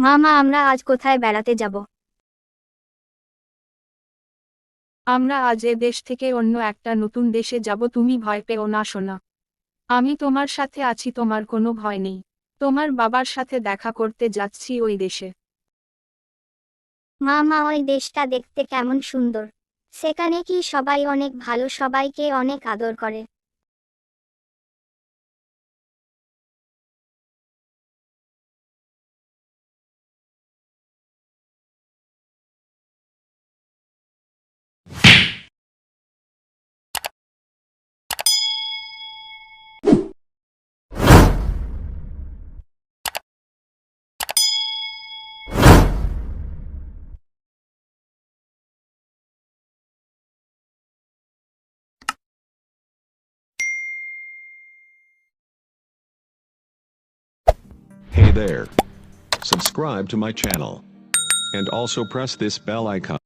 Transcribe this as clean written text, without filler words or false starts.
মামা আমরা আজ কোথায় বেড়াতে যাব? আমরা আজ এ দেশ থেকে অন্য একটা নতুন দেশে যাব। তুমি ভয় পেও না সোনা। আমি তোমার সাথে আছি, তোমার কোনো ভয় নেই। তোমার বাবার সাথে দেখা করতে যাচ্ছি ওই দেশে। মামা ওই দেশটা দেখতে কেমন সুন্দর! সেখানে কি সবাই অনেক ভালো, সবাইকে অনেক আদর করে? Hey there. Subscribe to my channel. And also press this bell icon.